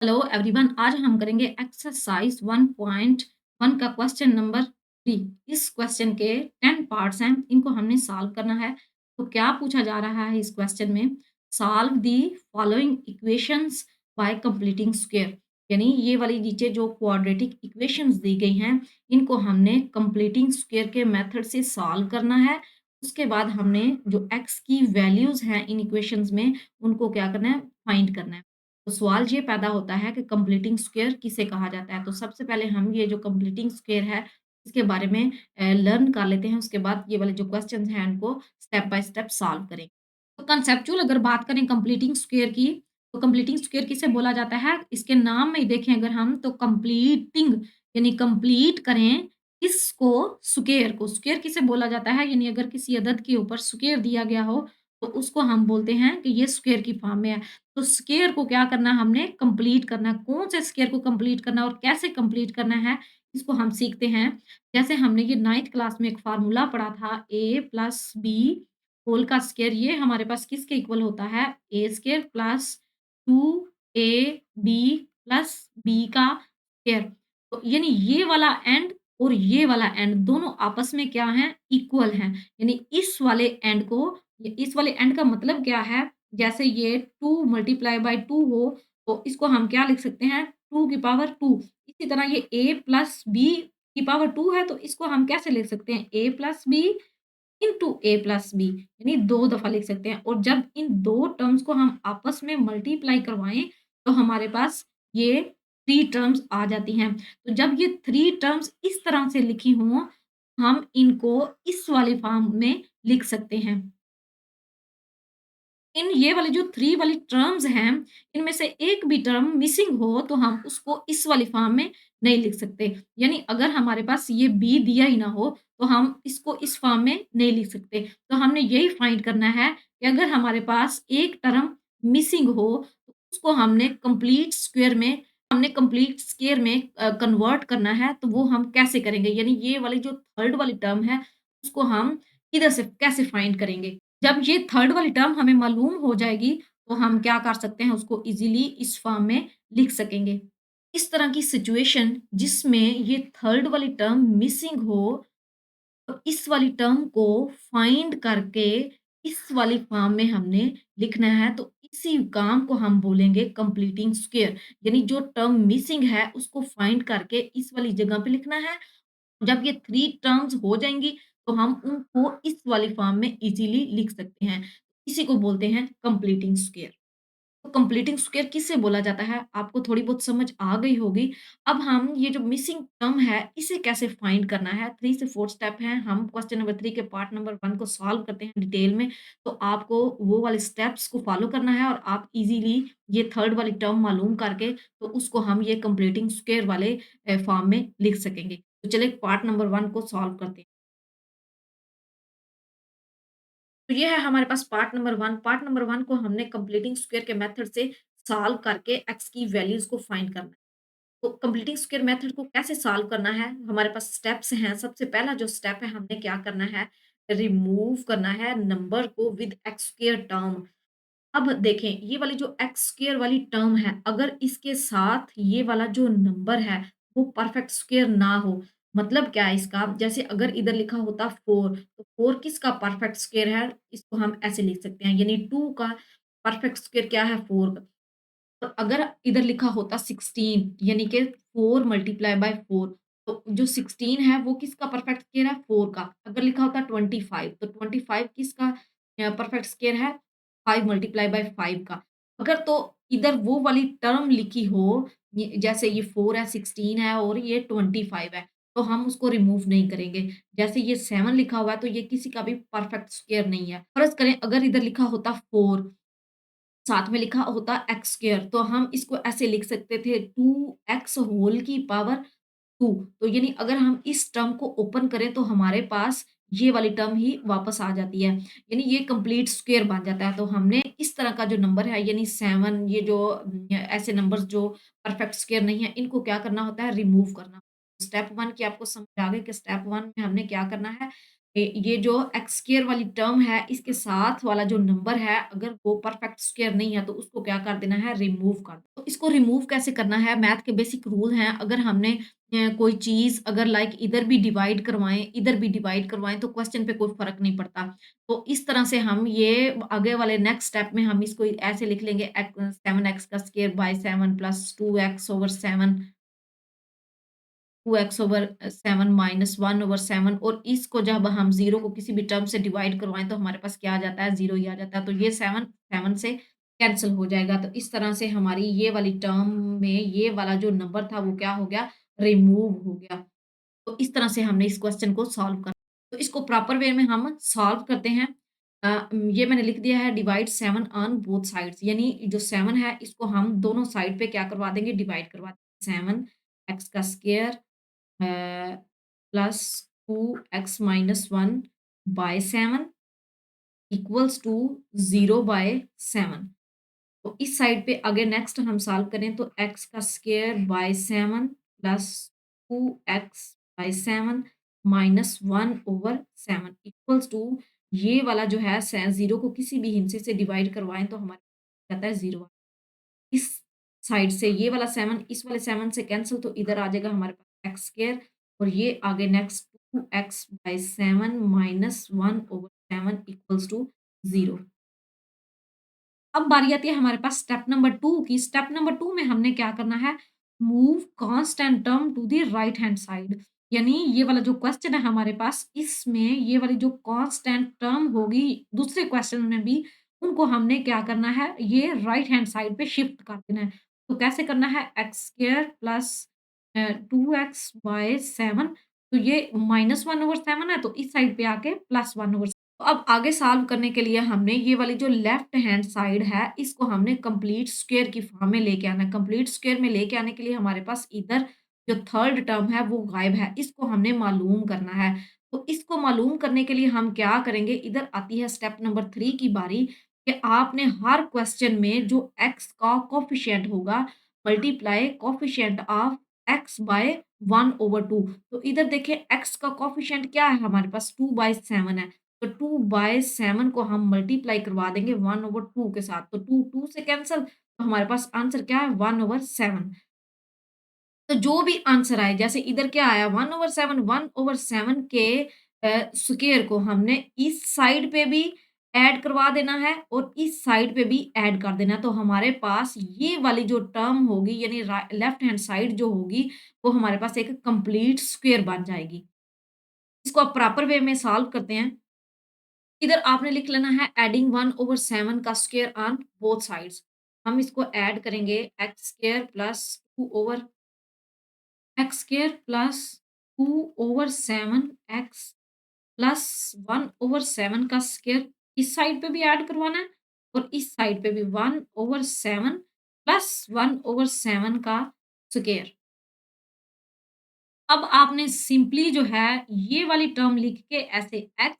Hello everyone. आज हम करेंगे एक्सरसाइज 1.1 का क्वेश्चन नंबर 3। इस क्वेश्चन के 10 पार्ट्स हैं, इनको हमने सॉल्व करना है। तो क्या पूछा जा रहा है इस क्वेश्चन में? Solve the following equations bye completing square. यानी ये वाली नीचे जो क्वाड्रेटिक इक्वेशंस दी गई हैं, इनको हमने कंप्लीटिंग स्क्वायर के मेथड से सॉल्व करना है। उसके बाद हमने जो एक्स की वैल्यूज हैं इन इक्वेशंस में, उनको क्या करना है? फाइंड करना है। तो सवाल ये पैदा होता है कि कंप्लीटिंग स्क्वायर किसे कहा जाता है। तो सबसे पहले हम ये जो कंप्लीटिंग स्क्वायर है इसके बारे में लर्न कर लेते हैं। उसके बाद ये वाले जो क्वेश्चंस हैं उनको स्टेप बाय स्टेप सॉल्व करें। तो कंसेप्चुअल अगर बात करें कंप्लीटिंग स्क्वायर की, तो कंप्लीटिंग स्क्वायर किसे बोला जाता है? इसके नाम में ही देखें अगर हम, तो कंप्लीटिंग यानी कंप्लीट करें इसको, स्क्वायर को। स्क्वायर किसे बोला जाता है? यानी अगर किसी अदद के ऊपर स्क्वायर दिया गया हो तो उसको हम बोलते हैं कि ये स्क्वायर की फॉर्म में है। तो स्क्वायर को क्या करना है? हमने कंप्लीट करना है। कौन से स्क्वायर को कंप्लीट करना है और कैसे कंप्लीट करना है, इसको हम सीखते हैं। जैसे हमने ये 9th क्लास में एक फार्मूला पढ़ा था, ए प्लस बी होल का स्क्वायर। ये हमारे पास किसके इक्वल होता है? A square plus 2 B plus B का स्क्वायर। तो यानी ये वाला एंड और ये वाला एंड दोनों आपस में क्या हैं? इक्वल हैं। यानी इस वाले एंड का मतलब क्या है? जैसे ये 2 मल्टीप्लाई बाय 2 हो, तो इसको हम क्या लिख सकते हैं? 2 की पावर 2। इसी तरह ये a प्लस बी की पावर 2 है, तो इसको हम कैसे लिख सकते हैं? a plus B into A plus B, यानी 2 दफ़ा लिख सकते हैं। और जब इन 2 टर्म्स को हम आपस में मल्टीप्लाई करवाएँ, तो हमारे पास ये 3 टर्म्स आ जाती हैं। तो जब ये 3 टर्म्स इस तरह से लिखी हों, हम इनको इस वाली फॉर्म में लिख सकते हैं। इन ये वाली जो 3 वाली टर्म्स हैं, इनमें से एक भी टर्म मिसिंग हो तो हम उसको इस वाली फॉर्म में नहीं लिख सकते। यानी अगर हमारे पास ये बी दिया ही ना हो, तो हम इसको इस फॉर्म में नहीं लिख सकते। तो हमने यही फाइंड करना है कि अगर हमारे पास एक टर्म मिसिंग हो, तो उसको हमने कंप्लीट स्क्वायर में कन्वर्ट करना है, तो वो हम कैसे करेंगे? यानी ये वाली जो थर्ड वाली टर्म है, उसको हम किधर से कैसे फाइंड करेंगे? जब ये थर्ड वाली टर्म हमें मालूम हो जाएगी, तो हम क्या कर सकते हैं? उसको इज़िली इस फॉर्म में लिख सकेंगे। इस तरह की सिचुएशन जिसमें ये थर्ड वाली टर्म मिसिंग हो, तो इस वाली टर्म को फाइंड करके इस वाली फॉर्म में हमने लिखना है। तो इसी काम को हम बोलेंगे कंप्लीटिंग स्क्वायर। यानी जो टर्म मिसिंग है उसको फाइंड करके इस वाली जगह पे लिखना है। जब ये 3 टर्म्स हो जाएँगी, तो हम उनको इस वाली फॉर्म में इज़िली लिख सकते हैं। इसी को बोलते हैं कंप्लीटिंग स्क्वायर। तो कंप्लीटिंग स्क्वायर किसे बोला जाता है? आपको थोड़ी बहुत समझ आ गई होगी। अब हम ये जो मिसिंग टर्म है, इसे कैसे फाइंड करना है? 3 से 4 स्टेप हैं। हम क्वेश्चन नंबर 3 के पार्ट नंबर 1 को सॉल्व करते हैं डिटेल में। तो आपको वो वाले स्टेप्स को फॉलो करना है और आप इज़िली ये थर्ड वाली टर्म मालूम करके, तो उसको हम ये कंप्लीटिंग स्क्वायर वाले फॉर्म में लिख सकेंगे। तो चलिए पार्ट नंबर 1 को सॉल्व करते हैं। तो ये है हमारे पास पार्ट नंबर 1। पार्ट नंबर 1 को हमने कंप्लीटिंग स्क्वायर के मेथड से सॉल्व करके एक्स की वैल्यूज़ को फाइंड करना है। तो कंप्लीटिंग स्क्वायर मेथड को कैसे सॉल्व करना है? हमारे पास स्टेप्स हैं। सबसे पहला जो स्टेप है, हमने क्या करना है? रिमूव करना है नंबर को विद एक्स स्क्वायर टर्म। अब देखें, ये वाली जो एक्स स्क्वायर वाली टर्म है, अगर इसके साथ ये वाला जो नंबर है, वो परफेक्ट स्क्वायर ना हो, मतलब क्या है इसका? जैसे अगर इधर लिखा होता 4, तो 4 किसका परफेक्ट स्क्वायर है? इसको हम ऐसे लिख सकते हैं, यानी 2 का परफेक्ट स्क्वायर क्या है? 4 का। और अगर इधर लिखा होता 16, यानी कि 4 मल्टीप्लाई बाय 4, तो जो 16 है वो किसका परफेक्ट स्क्वायर है? 4 का। अगर लिखा होता 25, तो 25 किसका परफेक्ट स्क्वायर है? 5 मल्टीप्लाई बाय 5 का। अगर तो इधर वो वाली टर्म लिखी हो, जैसे ये 4 है, 16 है और ये 25 है, तो हम उसको रिमूव नहीं करेंगे। जैसे ये 7 लिखा हुआ है, तो ये किसी का भी परफेक्ट स्क्वायर नहीं है। फर्ज़ करें अगर इधर लिखा होता 4, साथ में लिखा होता एक्स स्क्वायर, तो हम इसको ऐसे लिख सकते थे 2x होल की पावर 2। तो यानी अगर हम इस टर्म को ओपन करें, तो हमारे पास ये वाली टर्म ही वापस आ जाती है। यानी ये कंप्लीट स्क्वायर बन जाता है। तो हमने इस तरह का जो नंबर है, यानी 7, ये जो ऐसे नंबर्स जो परफेक्ट स्क्वायर नहीं है, इनको क्या करना होता है? रिमूव करना। स्टेप 1 की आपको समझ आ गई कि स्टेप 1 में हमने क्या करना है? ये जो एक्स स्क्वायर वाली टर्म है, इसके साथ वाला जो नंबर है, अगर वो परफेक्ट स्क्वायर नहीं है, तो उसको क्या कर देना है, रिमूव कर दो। तो इसको रिमूव कैसे करना है, मैथ के बेसिक रूल हैं। अगर हमने कोई चीज़ अगर लाइक इधर भी डिवाइड करवाएँ, इधर भी डिवाइड करवाएँ, तो क्वेश्चन पे कोई फ़र्क नहीं पड़ता। तो इस तरह से हम ये आगे वाले नेक्स्ट स्टेप में हम इसको ऐसे लिख लेंगे 7x का square by 7 plus 2x over 7 2x over 7 minus 1 over 7 और इसको जब हम 0 को किसी भी टर्म से डिवाइड करवाएँ तो हमारे पास क्या आ जाता है 0 ही आ जाता है। तो ये 7 7 से कैंसल हो जाएगा। तो इस तरह से हमारी ये वाली टर्म में ये वाला जो नंबर था वो क्या हो गया रिमूव हो गया। तो इस तरह से हमने इस क्वेश्चन को सॉल्व कर तो इसको प्रॉपर वे में हम सॉल्व करते हैं। ये मैंने लिख दिया है डिवाइड 7 ऑन बोथ साइड्स यानी जो 7 है इसको हम दोनों साइड पे क्या करवा देंगे डिवाइड करवा देंगे। 7 एक्स का square plus 2x minus 1 by 7 equals to 0 by 7। तो इस साइड पे अगर नेक्स्ट हम सॉल्व करें तो x का square by 7 plus 2x by 7 minus 1 over 7 equals to ये वाला जो है 0 को किसी भी हिस्से से डिवाइड करवाएं तो हमारे पास आता है 0। इस साइड से ये वाला 7 इस वाले 7 से कैंसल तो इधर आ जाएगा हमारे पास एक्स स्क्वायर और ये आगे next 2x by 7 minus 1 over 7 equals to 0। अब बारी आती है हमारे पास स्टेप नंबर 2 की। स्टेप नंबर 2 में हमने क्या करना है, move constant term to the right hand side. यानी ये वाला जो क्वेश्चन है हमारे पास, इसमें ये वाली जो कांस्टेंट टर्म होगी दूसरे क्वेश्चन में भी, उनको हमने क्या करना है, ये राइट हैंड साइड पे शिफ्ट कर देना है। तो कैसे करना है, x square plus 2x by 7 तो ये -1 ओवर 7 है, तो इस साइड पे आके +1 ओवर। तो अब आगे सॉल्व करने के लिए हमने ये वाली जो लेफ्ट हैंड साइड है, इसको हमने कंप्लीट स्क्वायर की फॉर्म में लेके आना है। कंप्लीट स्क्वायर में लेके आने के लिए हमारे पास इधर जो थर्ड टर्म है वो गायब है, इसको हमने मालूम करना है। तो इसको मालूम करने के लिए हम क्या करेंगे, इधर आती है स्टेप नंबर 3 की बारी कि आपने हर क्वेश्चन में जो x का कोएफिशिएंट होगा, multiply coefficient of x by 1/2। तो इधर देखिए x का कोएफिशिएंट क्या है हमारे पास 2/7 है। तो 2/7 को हम मल्टीप्लाई करवा देंगे 1/2 के साथ। तो 2 2 से कैंसल तो हमारे पास आंसर क्या है 1/7। तो जो भी आंसर आए जैसे इधर क्या आया 1/7 1/7 के स्क्वायर को हमने इस साइड पे भी ऐड करवा देना है और इस साइड पे भी ऐड कर देना है। तो हमारे पास ये वाली जो टर्म होगी यानी लेफ्ट हैंड साइड जो होगी वो हमारे पास एक कंप्लीट स्क्वायर बन जाएगी। इसको आप प्रॉपर वे में सॉल्व करते हैं। इधर आपने लिख लेना है एडिंग 1/7 का स्क्वायर ऑन बोथ साइड्स। हम इसको ऐड करेंगे x square plus 2 over x square plus 2 over 7 x plus 1 over 7 का स्क्वायर इस साइड पे भी ऐड करवाना है और इस साइड पे भी 1/7 प्लस 1/7 का स्क्वायर। अब आपने सिंपली जो है ये वाली टर्म लिख के ऐसे एक्स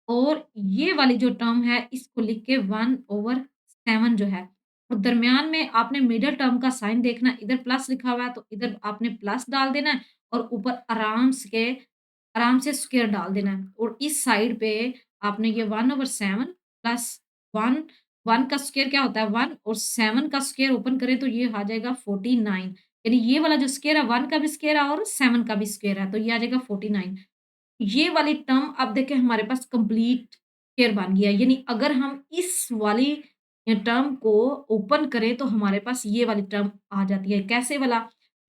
और ये वाली जो टर्म है इसको लिख के 1/7 जो है और दरमियान में आपने मिडल टर्म का साइन देखना इधर प्लस लिखा हुआ है तो इधर आपने प्लस डाल देना है और ऊपर आराम से स्क्वायर डाल देना है और इस साइड पे आपने ये 1/7 प्लस 1 1 का स्क्वायर क्या होता है 1 और 7 का स्क्वायर ओपन करें तो ये आ जाएगा 49 यानी ये वाला जो स्क्वायर है 1 का भी स्क्वायर है और 7 का भी स्क्वायर है तो ये आ जाएगा 49। ये वाली टर्म अब देखें हमारे पास कंप्लीट स्क्वायर बन गया यानी अगर हम इस वाली टर्म को ओपन करें तो हमारे पास ये वाली टर्म आ जाती है कैसे वाला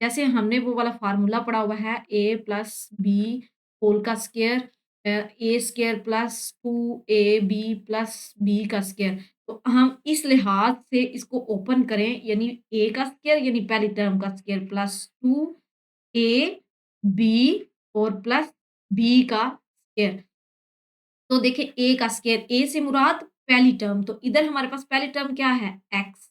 जैसे हमने वो वाला फार्मूला पढ़ा हुआ है ए प्लस बी होल का square A square plus 2ab plus B का स्क्वायर। तो हम इस लिहाज से इसको ओपन करें यानी ए का स्क्वायर यानी पहली टर्म का स्क्वायर प्लस 2a बी और प्लस बी का स्क्वायर। तो देखिए ए का स्क्वायर ए से मुराद पहली टर्म तो इधर हमारे पास पहली टर्म क्या है एक्स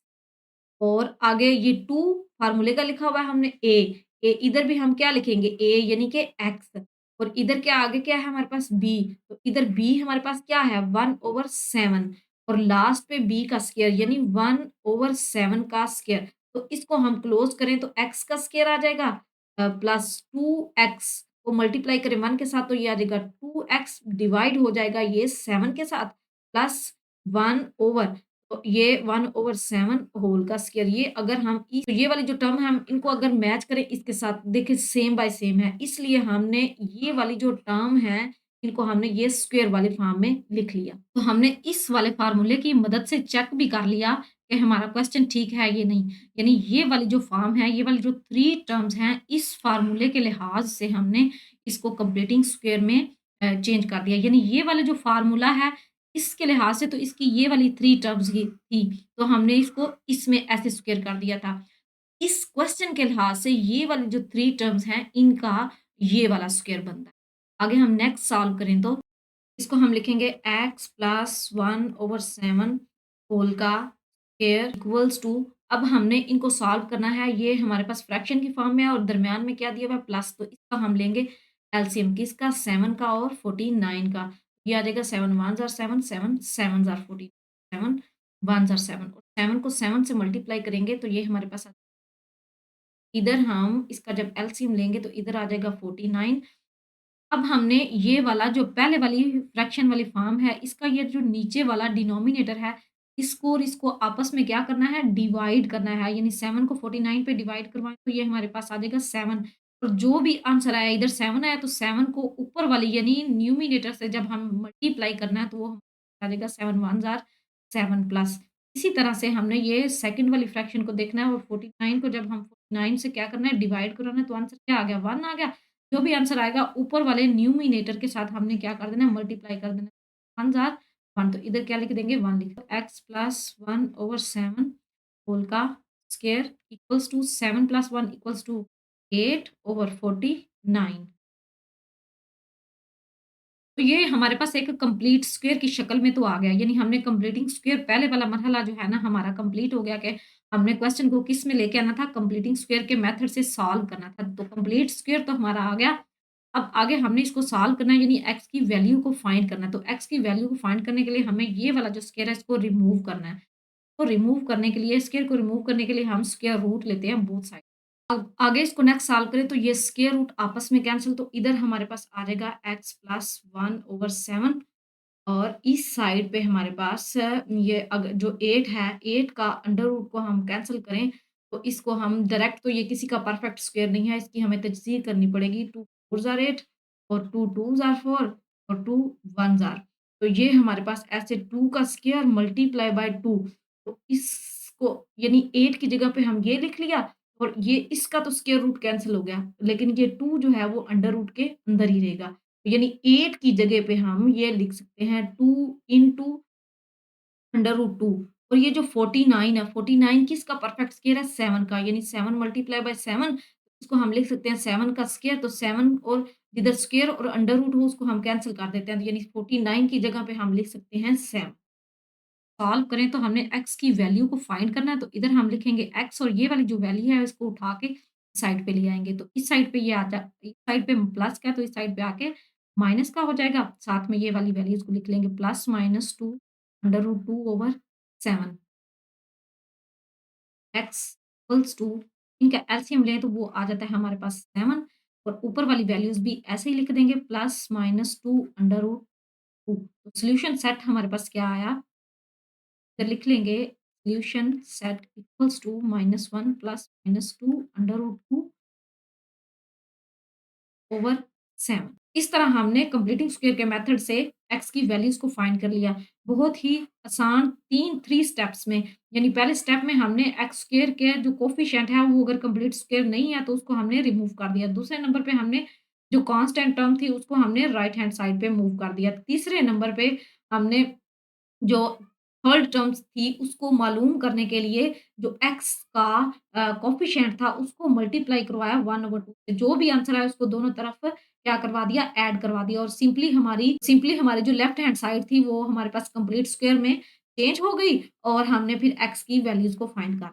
और आगे ये 2 फार्मूले का लिखा हुआ है हमने ए इधर भी हम क्या लिखेंगे ए यानी कि एक्स और इधर क्या आगे क्या है हमारे पास बी तो इधर बी हमारे पास क्या है 1/7 और लास्ट पे बी का स्क्वायर यानी 1/7 का स्क्वायर। तो इसको हम क्लोज करें तो एक्स का स्क्वायर आ जाएगा प्लस 2x को मल्टीप्लाई करें 1 के साथ तो ये आ जाएगा 2x डिवाइड हो जाएगा ये 7 के साथ प्लस 1 ओवर तो ये 1 ओवर 7 होल का स्क्वायर ये अगर हम तो ये वाली जो टर्म है हम इनको अगर मैच करें इसके साथ देखिए सेम बाय सेम है इसलिए हमने ये वाली जो टर्म है इनको हमने ये स्क्वायर वाले फॉर्म में लिख लिया। तो हमने इस वाले फार्मूले की मदद से चेक भी कर लिया कि हमारा क्वेश्चन ठीक है ये नहीं। यानी ये वाली जो फॉर्म है, ये वाली जो 3 टर्म्स हैं, इस फार्मूले के लिहाज से हमने इसको कंप्लीटिंग स्क्वायर में चेंज कर दिया। यानी ये वाला जो फार्मूला है, इसके लिहाज से तो इसकी ये वाली 3 टर्म्स ही थी, तो हमने इसको इसमें ऐसे स्क्वायर कर दिया था। इस क्वेश्चन के लिहाज से ये वाली जो 3 टर्म्स हैं, इनका ये वाला स्क्वायर बनता है। आगे हम नेक्स्ट सॉल्व करें तो इसको हम लिखेंगे x प्लस 1/7 होल का स्क्वायर इक्वल्स टू अब हमने इनको सॉल्व करना है। ये हमारे पास फ्रैक्शन की फॉर्म में है और दरमियान में क्या दिया हुआ है प्लस तो इसका हम लेंगे एलसीएम किसका 7 का और 49 का। ये आ जाएगा 7 1s are 7 7 7s are 14 7 1s are 7 और 7 को 7 से मल्टीप्लाई करेंगे तो ये हमारे पास इधर हम इसका जब एलसीएम लेंगे तो इधर आ जाएगा 49। अब हमने ये वाला जो पहले वाली फ्रैक्शन वाली फॉर्म है, इसका ये जो नीचे वाला डिनोमिनेटर है, इसको और इसको आपस में क्या करना है, डिवाइड करना है। यानी 7 को 49 पे डिवाइड करवाएँ तो ये हमारे पास आ जाएगा 7 और जो भी आंसर आया इधर 7 आया तो 7 को ऊपर वाली यानी न्यूमिनेटर से जब हम मल्टीप्लाई करना है तो वो आ जाएगा 7 1s आर 7 प्लस। इसी तरह से हमने ये सेकंड वाली फ्रैक्शन को देखना है और 49 को जब हम 49 से क्या करना है, डिवाइड कराना है तो आंसर क्या आ गया, 1 आ गया। जो भी आंसर आएगा ऊपर वाले न्यूमिनेटर के साथ हमने क्या कर देना है मल्टीप्लाई कर देना है 1s आर 1 तो इधर क्या लिख देंगे 1 लिख x प्लस 1/7 होल का square equals to 7 plus 1 equals to 8/49। तो ये हमारे पास एक कंप्लीट स्क्वायर की शक्ल में तो आ गया यानी हमने कंप्लीटिंग स्क्वायर पहले वाला मरहला जो है ना हमारा कंप्लीट हो गया कि हमने क्वेश्चन को किस में लेके आना था कंप्लीटिंग स्क्वायर के मेथड से सॉल्व करना था तो कंप्लीट स्क्वायर तो हमारा आ गया। अब आगे हमने इसको सॉल्व करना है यानी एक्स की वैल्यू को फाइंड करना है तो एक्स की वैल्यू को फाइंड करने के लिए हमें ये वाला जो स्क्वायर है इसको रिमूव करना है। तो रिमूव करने के लिए स्क्वायर को रिमूव करने के लिए हम स्क्वायर रूट लेते हैं बोथ साइड। अब आगे इसको नेक्स्ट सॉल्व करें तो ये स्क्वायर रूट आपस में कैंसिल तो इधर हमारे पास आ जाएगा x प्लस 1/7 और इस साइड पे हमारे पास ये अगर जो 8 है 8 का अंडर रूट को हम कैंसिल करें तो इसको हम डायरेक्ट तो ये किसी का परफेक्ट स्क्वायर नहीं है इसकी हमें तजज़ीर करनी पड़ेगी 2 4s आर 8 और 2 2s आर 4 और 2 1s आर तो ये हमारे पास ऐसे 2 का स्क्वायर मल्टीप्लाई बाय 2 तो इसको यानी 8 की जगह पे हम ये लिख लिया और ये इसका तो स्क्वायर रूट कैंसल हो गया लेकिन ये 2 जो है वो अंडर रूट के अंदर ही रहेगा यानी 8 की जगह पे हम ये लिख सकते हैं 2 इंटू अंडर रूट 2 और ये जो 49 है 49 किसका परफेक्ट स्क्वायर है 7 का यानी 7 मल्टीप्लाई बाय 7 इसको हम लिख सकते हैं 7 का स्क्वायर तो 7 और जिधर स्क्वायर और अंडर रूट हो उसको हम कैंसिल कर देते हैं तो यानी 49 की जगह पे हम लिख सकते हैं 7। सॉल्व करें तो हमने x की वैल्यू को फाइंड करना है तो इधर हम लिखेंगे x और ये वाली जो वैल्यू है इसको उठा के साइड पे ले आएँगे। तो इस साइड पे ये आ जा इस साइड पे प्लस का है तो इस साइड पे आके माइनस का हो जाएगा। साथ में ये वाली वैल्यूज़ को लिख लेंगे plus minus 2 under root 2 over 7 x equals to इनका एलसीएम लें तो वो आ जाता है हमारे पास 7 और ऊपर वाली वैल्यूज़ भी ऐसे ही लिख देंगे प्लस माइनस 2 अंडर रूट 2 तो सॉल्यूशन सेट हमारे पास क्या आया इधर लिख लेंगे solution set equals to -1 plus -2 under root 2 over 7। इस तरह हमने कंप्लीटिंग स्क्वायर के मेथड से x की वैल्यूज़ को फाइंड कर लिया। बहुत ही आसान 3 स्टेप्स में यानी पहले स्टेप में हमने x स्क्वायर के जो कोएफ़िशिएंट है वो अगर कंप्लीट स्क्वायर नहीं है तो उसको हमने रिमूव कर दिया। दूसरे नंबर पे हमने जो कांस्टेंट टर्म थी उसको हमने राइट हैंड साइड पे मूव कर दिया। तीसरे नंबर पे हमने जो थर्ड टर्म्स थी उसको मालूम करने के लिए जो एक्स का कोएफ़िशिएंट था उसको मल्टीप्लाई करवाया 1/2 से जो भी आंसर आया उसको दोनों तरफ क्या करवा दिया ऐड करवा दिया और सिंपली हमारी जो लेफ्ट हैंड साइड थी वो हमारे पास कंप्लीट स्क्वायर में चेंज हो गई और हमने फिर एक्स की वैल्यूज़ को फाइंड कर